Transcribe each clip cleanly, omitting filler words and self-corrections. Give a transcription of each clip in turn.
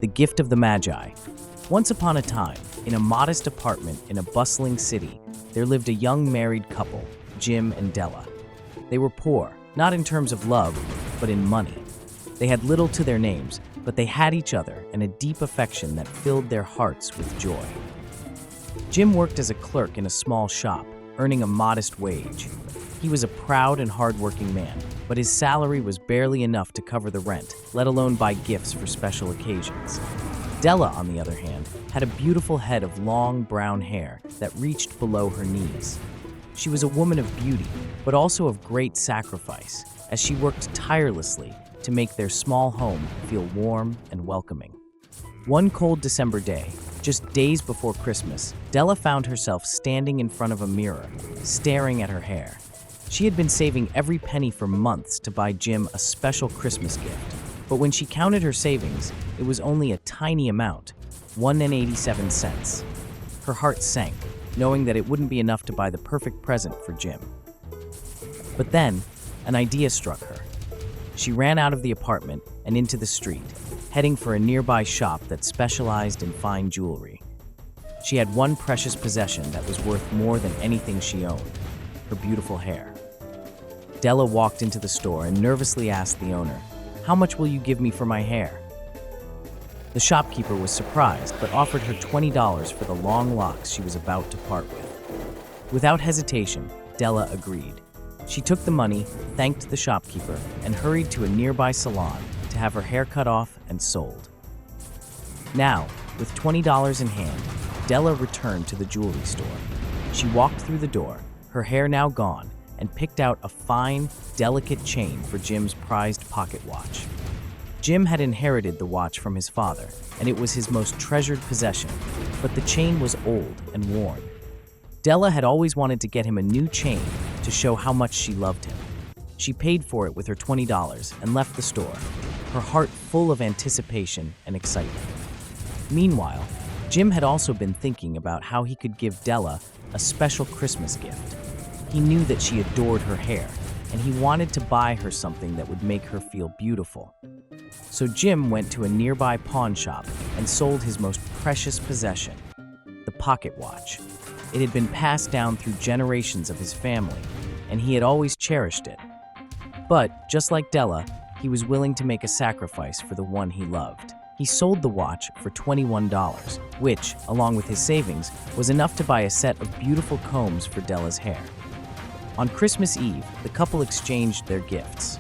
The Gift of the Magi. Once upon a time, in a modest apartment in a bustling city, there lived a young married couple, Jim and Della. They were poor, not in terms of love, but in money. They had little to their names, but they had each other and a deep affection that filled their hearts with joy. Jim worked as a clerk in a small shop, earning a modest wage. He was a proud and hardworking man, but his salary was barely enough to cover the rent, let alone buy gifts for special occasions. Della, on the other hand, had a beautiful head of long brown hair that reached below her knees. She was a woman of beauty, but also of great sacrifice, as she worked tirelessly to make their small home feel warm and welcoming. One cold December day, just days before Christmas, Della found herself standing in front of a mirror, staring at her hair. She had been saving every penny for months to buy Jim a special Christmas gift, but when she counted her savings, it was only a tiny amount, $1.87. Her heart sank, knowing that it wouldn't be enough to buy the perfect present for Jim. But then, an idea struck her. She ran out of the apartment and into the street, heading for a nearby shop that specialized in fine jewelry. She had one precious possession that was worth more than anything she owned: her beautiful hair. Della walked into the store and nervously asked the owner, "How much will you give me for my hair?" The shopkeeper was surprised, but offered her $20 for the long locks she was about to part with. Without hesitation, Della agreed. She took the money, thanked the shopkeeper, and hurried to a nearby salon to have her hair cut off and sold. Now, with $20 in hand, Della returned to the jewelry store. She walked through the door, her hair now gone, and picked out a fine, delicate chain for Jim's prized pocket watch. Jim had inherited the watch from his father, and it was his most treasured possession, but the chain was old and worn. Della had always wanted to get him a new chain to show how much she loved him. She paid for it with her $20 and left the store, her heart full of anticipation and excitement. Meanwhile, Jim had also been thinking about how he could give Della a special Christmas gift. He knew that she adored her hair, and he wanted to buy her something that would make her feel beautiful. So Jim went to a nearby pawn shop and sold his most precious possession, the pocket watch. It had been passed down through generations of his family, and he had always cherished it. But, just like Della, he was willing to make a sacrifice for the one he loved. He sold the watch for $21, which, along with his savings, was enough to buy a set of beautiful combs for Della's hair. On Christmas Eve, the couple exchanged their gifts.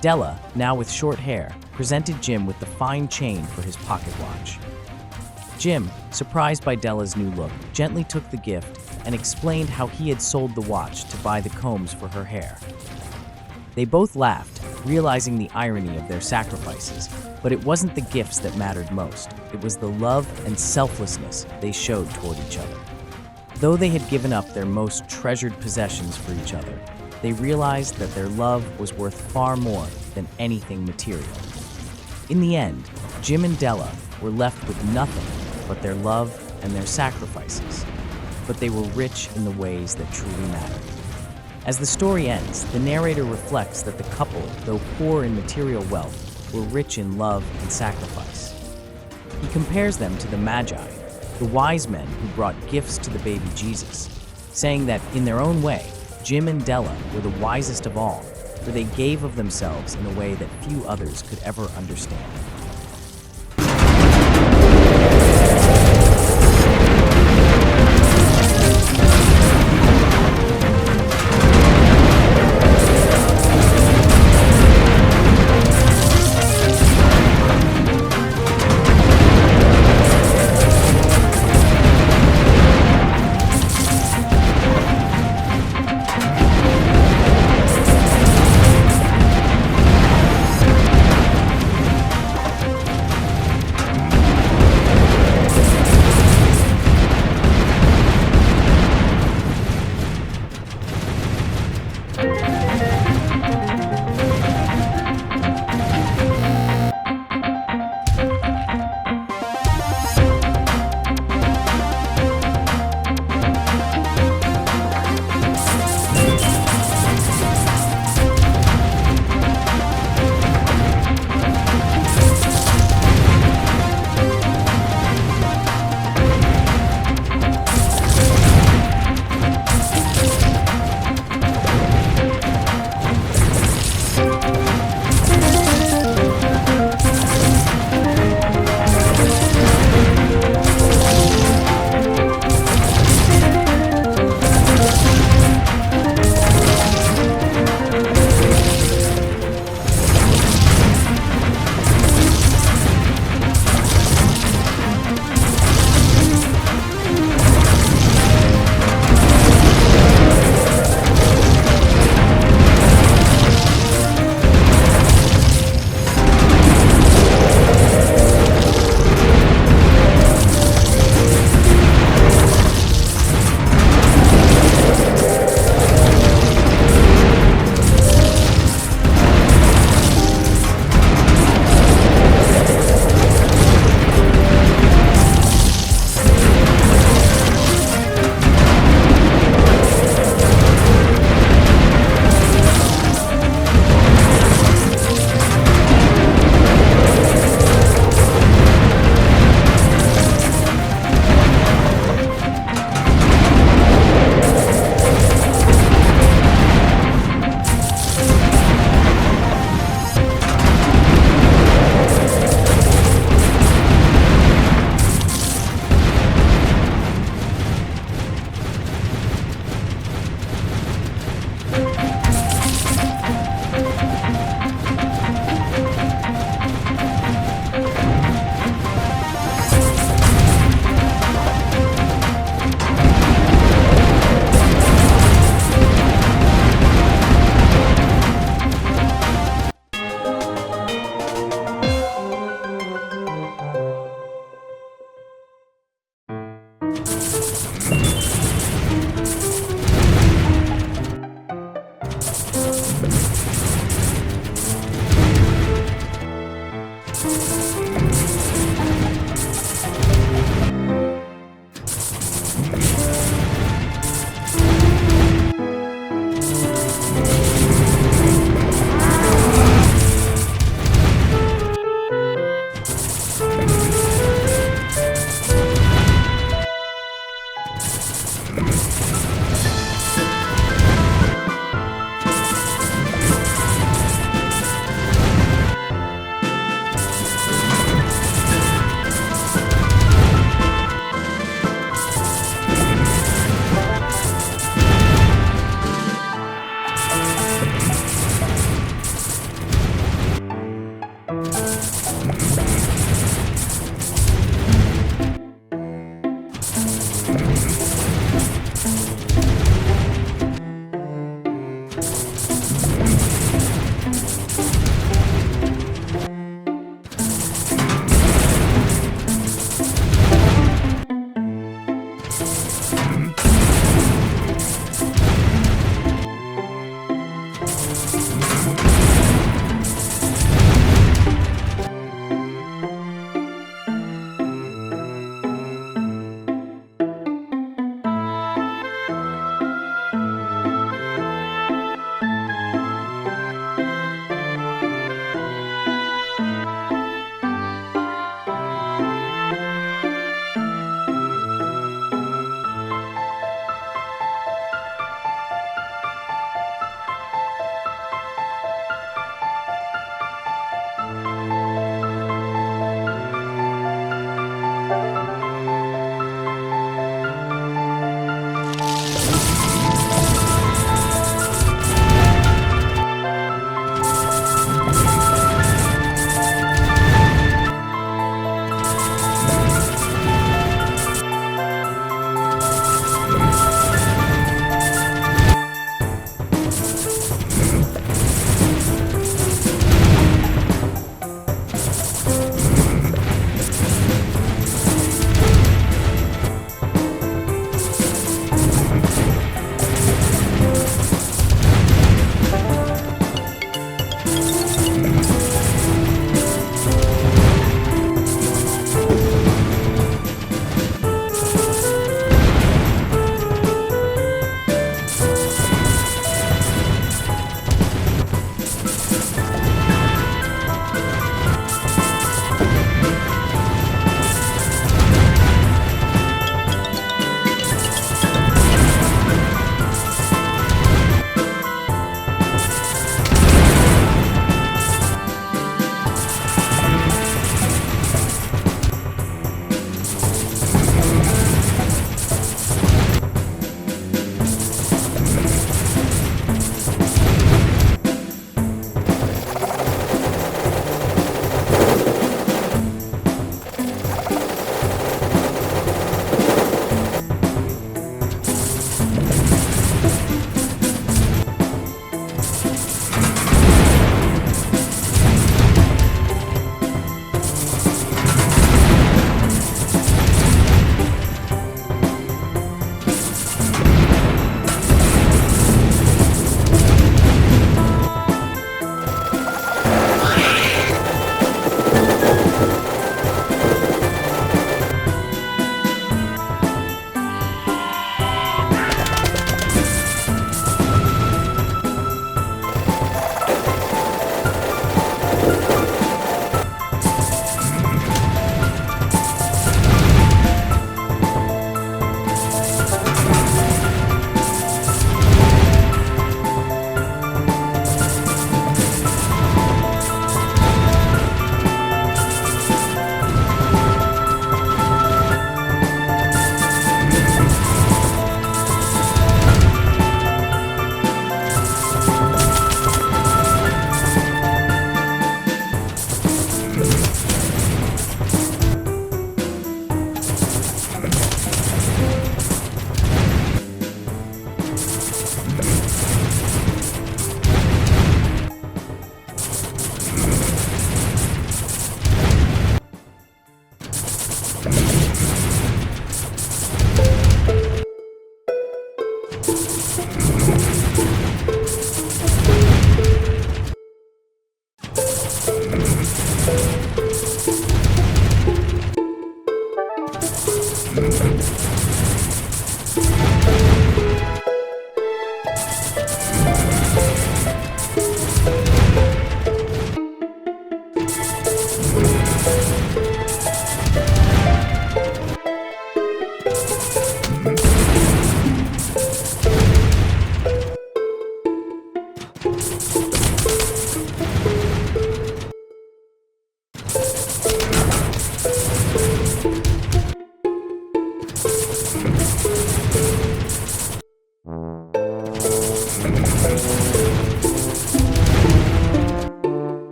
Della, now with short hair, presented Jim with the fine chain for his pocket watch. Jim, surprised by Della's new look, gently took the gift and explained how he had sold the watch to buy the combs for her hair. They both laughed, realizing the irony of their sacrifices, but it wasn't the gifts that mattered most. It was the love and selflessness they showed toward each other. Though they had given up their most treasured possessions for each other, they realized that their love was worth far more than anything material. In the end, Jim and Della were left with nothing but their love and their sacrifices, but they were rich in the ways that truly mattered. As the story ends, the narrator reflects that the couple, though poor in material wealth, were rich in love and sacrifice. He compares them to the Magi, the wise men who brought gifts to the baby Jesus, saying that, in their own way, Jim and Della were the wisest of all, for they gave of themselves in a way that few others could ever understand.